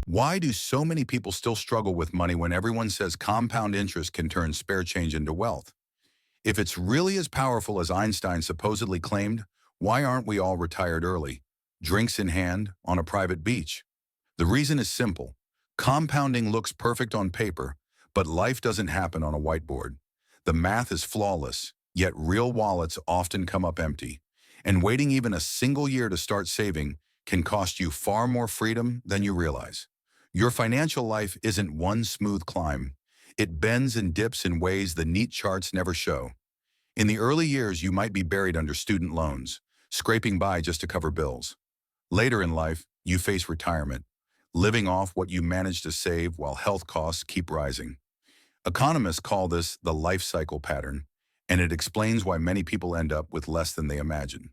Why do so many people still struggle with money when everyone says compound interest can turn spare change into wealth? If it's really as powerful as Einstein supposedly claimed, why aren't we all retired early, drinks in hand, on a private beach? The reason is simple. Compounding looks perfect on paper, but life doesn't happen on a whiteboard. The math is flawless, yet real wallets often come up empty. And waiting even a single year to start saving can cost you far more freedom than you realize. Your financial life isn't one smooth climb. It bends and dips in ways the neat charts never show. In the early years, you might be buried under student loans, scraping by just to cover bills. Later in life, you face retirement, living off what you managed to save while health costs keep rising. Economists call this the life cycle pattern, and it explains why many people end up with less than they imagine.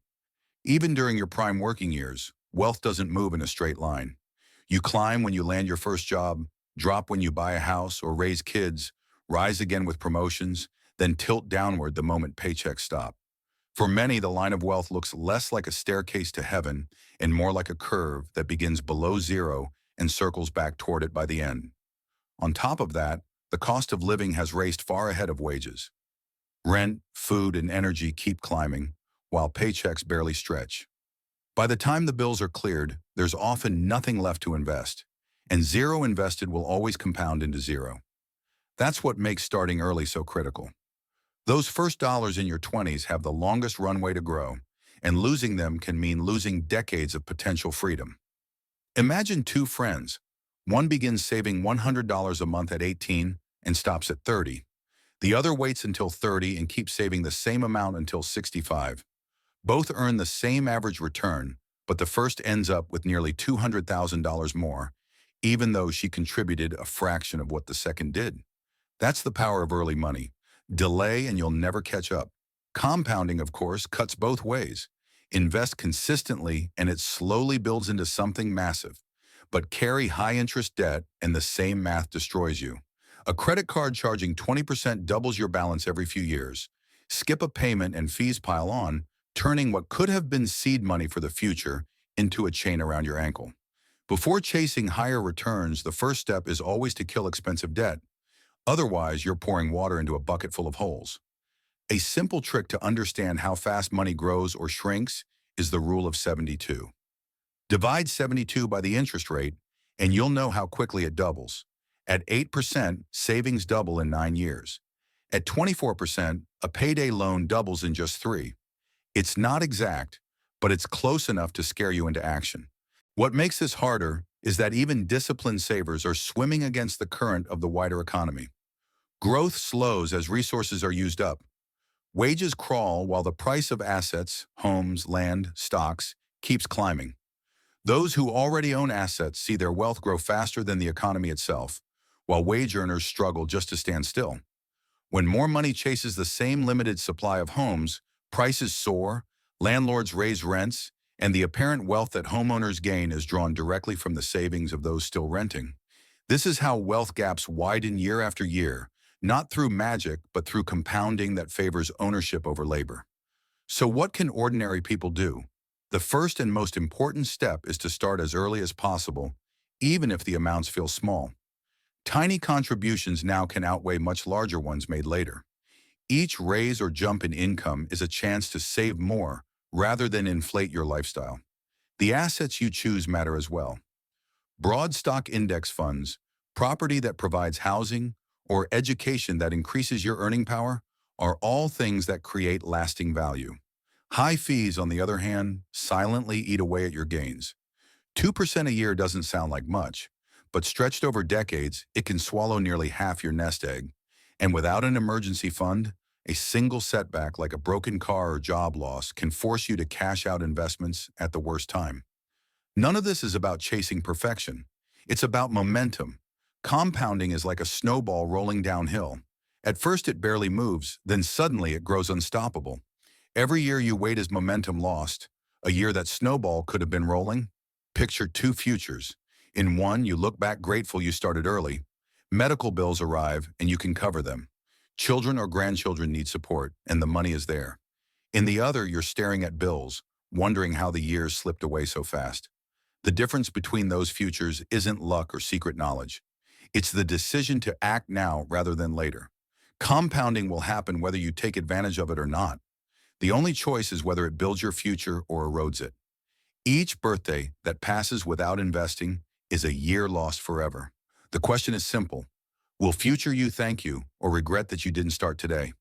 Even during your prime working years, wealth doesn't move in a straight line. You climb when you land your first job, drop when you buy a house or raise kids, rise again with promotions, then tilt downward the moment paychecks stop. For many, the line of wealth looks less like a staircase to heaven and more like a curve that begins below zero and circles back toward it by the end. On top of that, the cost of living has raced far ahead of wages. Rent, food, and energy keep climbing, while paychecks barely stretch. By the time the bills are cleared, there's often nothing left to invest, and zero invested will always compound into zero. That's what makes starting early so critical. Those first dollars in your 20s have the longest runway to grow, and losing them can mean losing decades of potential freedom. Imagine two friends. One begins saving $100 a month at 18 and stops at 30. The other waits until 30 and keeps saving the same amount until 65. Both earn the same average return, but the first ends up with nearly $200,000 more, even though she contributed a fraction of what the second did. That's the power of early money. Delay and you'll never catch up. Compounding, of course, cuts both ways. Invest consistently and it slowly builds into something massive. But carry high-interest debt and the same math destroys you. A credit card charging 20% doubles your balance every few years. Skip a payment and fees pile on, turning what could have been seed money for the future into a chain around your ankle. Before chasing higher returns, the first step is always to kill expensive debt. Otherwise, you're pouring water into a bucket full of holes. A simple trick to understand how fast money grows or shrinks is the rule of 72. Divide 72 by the interest rate, and you'll know how quickly it doubles. At 8%, savings double in 9 years. At 24%, a payday loan doubles in just 3. It's not exact, but it's close enough to scare you into action. What makes this harder is that even disciplined savers are swimming against the current of the wider economy. Growth slows as resources are used up. Wages crawl while the price of assets, homes, land, stocks, keeps climbing. Those who already own assets see their wealth grow faster than the economy itself, while wage earners struggle just to stand still. When more money chases the same limited supply of homes, prices soar, landlords raise rents, and the apparent wealth that homeowners gain is drawn directly from the savings of those still renting. This is how wealth gaps widen year after year, not through magic, but through compounding that favors ownership over labor. So what can ordinary people do? The first and most important step is to start as early as possible, even if the amounts feel small. Tiny contributions now can outweigh much larger ones made later. Each raise or jump in income is a chance to save more rather than inflate your lifestyle. The assets you choose matter as well. Broad stock index funds, property that provides housing, or education that increases your earning power are all things that create lasting value. High fees, on the other hand, silently eat away at your gains. 2% a year doesn't sound like much, but stretched over decades, it can swallow nearly half your nest egg. And without an emergency fund, a single setback like a broken car or job loss can force you to cash out investments at the worst time. None of this is about chasing perfection. It's about momentum. Compounding is like a snowball rolling downhill. At first it barely moves, then suddenly it grows unstoppable. Every year you wait is momentum lost. A year that snowball could have been rolling. Picture two futures. In one, you look back grateful you started early. Medical bills arrive and you can cover them. Children or grandchildren need support, and the money is there. In the other, you're staring at bills, wondering how the years slipped away so fast. The difference between those futures isn't luck or secret knowledge. It's the decision to act now rather than later. Compounding will happen whether you take advantage of it or not. The only choice is whether it builds your future or erodes it. Each birthday that passes without investing is a year lost forever. The question is simple. Will future you thank you or regret that you didn't start today?